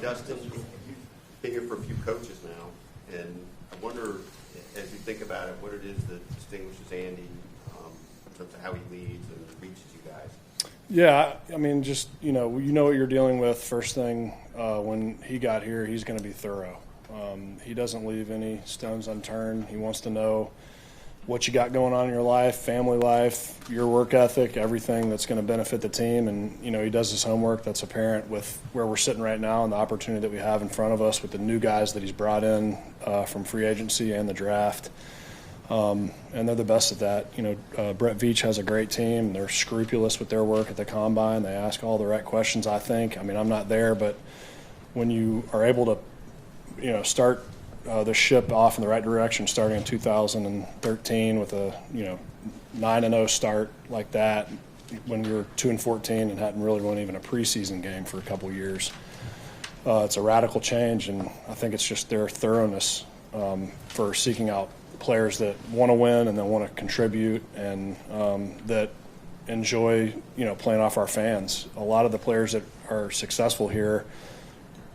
Dustin, you've been here for a few coaches now, and I wonder, as you think about it, what it is that distinguishes Andy in terms of how he leads and reaches you guys. Yeah, I mean, just you know what you're dealing with. First thing, when he got here, he's going to be thorough. He doesn't leave any stones unturned. He wants to know what you got going on in your life, family life, your work ethic, everything that's going to benefit the team. And, you know, he does his homework. That's apparent with where we're sitting right now and the opportunity that we have in front of us with the new guys that he's brought in from free agency and the draft. And they're the best at that. You know, Brett Veach has a great team. They're scrupulous with their work at the combine. They ask all the right questions, I think. I mean, I'm not there, but when you are able to, you know, start the ship off in the right direction starting in 2013 with a 9-0 start like that when we were 2-14 and hadn't really won even a preseason game for a couple years. It's a radical change, and I think it's just their thoroughness for seeking out players that want to win and that want to contribute and that enjoy playing off our fans. A lot of the players that are successful here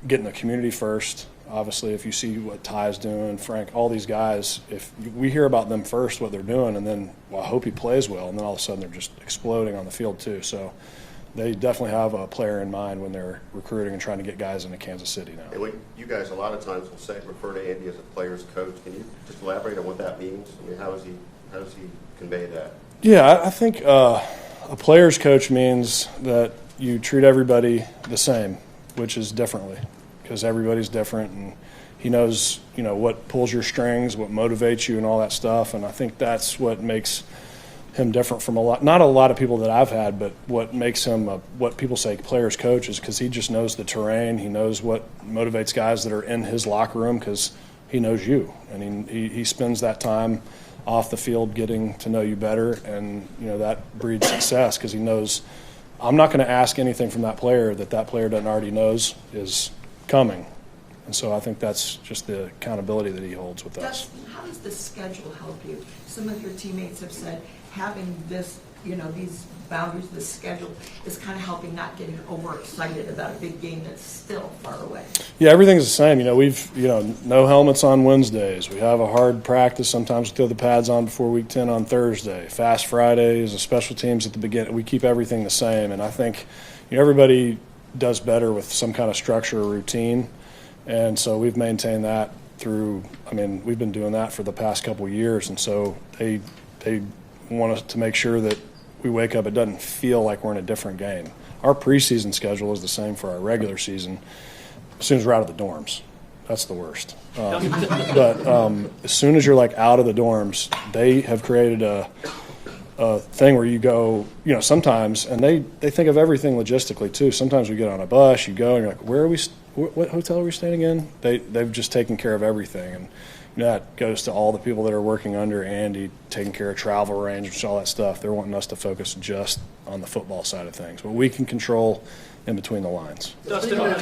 get in the community first. Obviously, if you see what Ty's doing, Frank, all these guys, if we hear about them first, what they're doing, and then, well, I hope he plays well, and then all of a sudden they're just exploding on the field too. So they definitely have a player in mind when they're recruiting and trying to get guys into Kansas City now. And when you guys a lot of times will refer to Andy as a player's coach. Can you just elaborate on what that means? I mean, how does he convey that? Yeah, I think a player's coach means that you treat everybody the same, which is differently, because everybody's different, and he knows, what pulls your strings, what motivates you, and all that stuff. And I think that's what makes him different from not a lot of people that I've had, but what makes him what people say player's coach is because he just knows the terrain. He knows what motivates guys that are in his locker room because he knows you, and he spends that time off the field getting to know you better, and that breeds success because he knows I'm not going to ask anything from that player that player doesn't already knows is coming. And so I think that's just the accountability that he holds with us. How does the schedule help you? Some of your teammates have said having this, these boundaries, this schedule is kind of helping not getting overexcited about a big game that's still far away. Yeah, everything's the same. We've, no helmets on Wednesdays. We have a hard practice. Sometimes we throw the pads on before week 10 on Thursday. Fast Fridays, the special teams at the beginning. We keep everything the same. And I think, everybody does better with some kind of structure or routine. And so we've maintained that through, we've been doing that for the past couple of years. And so they want us to make sure that we wake up, it doesn't feel like we're in a different game. Our preseason schedule is the same for our regular season as soon as we're out of the dorms. That's the worst. But as soon as you're out of the dorms, they have created a thing where you go, sometimes, and they think of everything logistically too. Sometimes we get on a bus, you go, and you're like, where are we? What hotel are we staying in? They've just taken care of everything, and that goes to all the people that are working under Andy, taking care of travel arrangements, all that stuff. They're wanting us to focus just on the football side of things, but we can control in between the lines. Dustin, when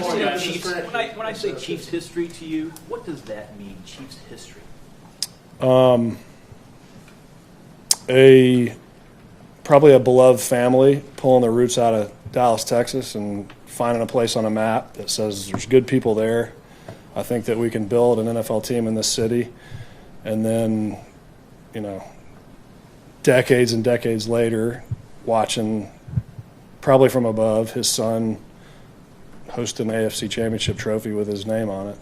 I say Chiefs history to you, what does that mean, Chiefs history? Probably a beloved family pulling their roots out of Dallas, Texas, and finding a place on a map that says there's good people there. I think that we can build an NFL team in this city, and then, decades and decades later, watching probably from above his son host an AFC Championship trophy with his name on it.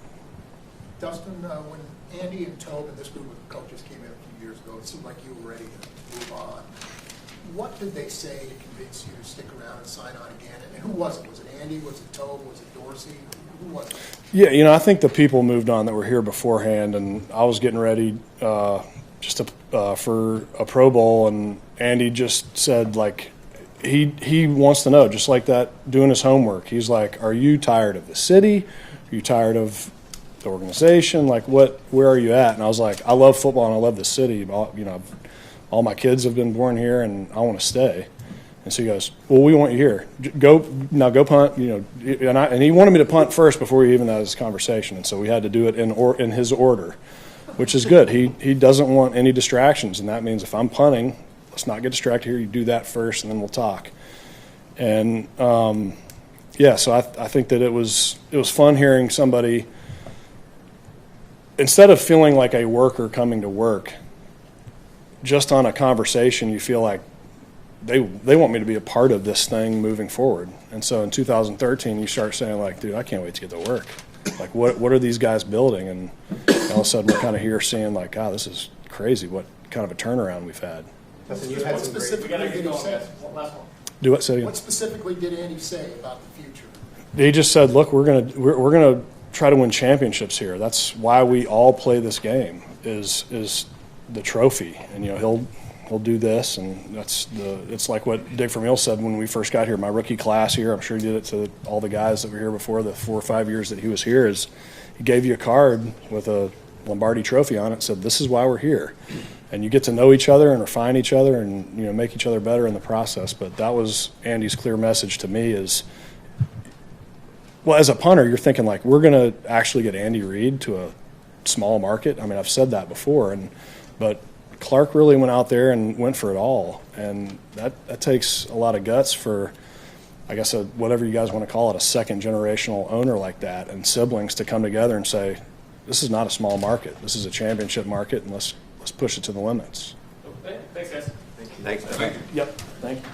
Dustin, when Andy and Tobe and this group of coaches came in a few years ago, it seemed like you were ready to move on. What did they say to convince you to stick around and sign on again? And who was it? Was it Andy? Was it Tobe? Was it Dorsey? Who was it? Yeah, I think the people moved on that were here beforehand, and I was getting ready for a Pro Bowl, and Andy just said, he wants to know, just like that, doing his homework. He's like, are you tired of the city? Are you tired of the organization? Where are you at? And I was like, I love football and I love the city. All my kids have been born here, and I want to stay. And so he goes, well, we want you here. Go punt. And he wanted me to punt first before we even had this conversation. And so we had to do it in his order, which is good. He doesn't want any distractions, and that means if I'm punting, let's not get distracted here. You do that first, and then we'll talk. And yeah, so I think that it was fun hearing somebody, instead of feeling like a worker coming to work, just on a conversation, you feel like they want me to be a part of this thing moving forward. And so in 2013, you start saying like, dude, I can't wait to get to work. Like, what are these guys building? And all of a sudden, we're kind of here seeing like, God, this is crazy. What kind of a turnaround we've had. Dustin, you've had What some great. specifically did he say? Do what? Say again. What specifically did Andy say about the future? He just said, look, we're gonna try to win championships here. That's why we all play this game, is the trophy. And he'll do this, and it's like what Dick Vermeil said when we first got here. My rookie class here, I'm sure he did it to all the guys that were here before the 4 or 5 years that he was here, is he gave you a card with a Lombardi trophy on it, said this is why we're here. And you get to know each other and refine each other and make each other better in the process. But that was Andy's clear message to me is, well, as a punter, you're thinking like, we're going to actually get Andy Reid to a small market. I mean, I've said that before, but Clark really went out there and went for it all. And that takes a lot of guts for, I guess, whatever you guys want to call it, a second generational owner like that, and siblings to come together and say, this is not a small market. This is a championship market, and let's push it to the limits. Thanks, guys. Thanks. Yep. Thank you.